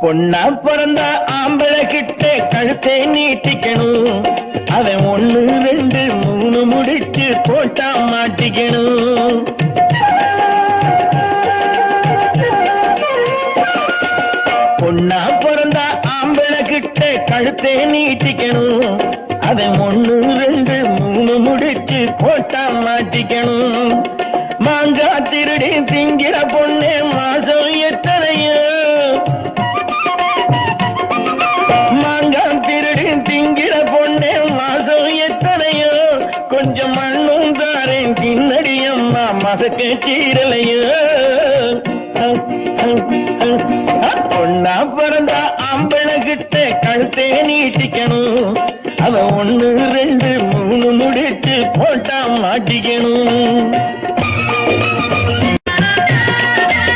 பொண்ணா பிறந்த ஆம்பளை கிட்ட கழுத்தை நீட்டிக்கணும். அவன் 1 2 3 முடிச்சு போட்டா மாட்டிக்கணும். பொண்ணா பிறந்த ஆம்பளை கிட்ட கழுத்தை நீட்டிக்கணும். அவன் 1 2 3 முடிச்சு போட்டா மாட்டிக்கணும். மாங்கா திருடி திங்கிற பொண்ணே மாசம் எத்தனையோ. மாங்கா திருடி திங்கிற பொண்ணே மாசம் எத்தனையோ. கொஞ்சம் மண்ணும் தாரேன் தின்னடியம்மா மசக்க சீரலையோ. பொண்ணா பிறந்தா ஆம்பளை கிட்ட கழுத்தை நீட்டிக்கணும். அவன் 1 2 3 முடிச்சு போட்டா மாட்டிக்கணும்.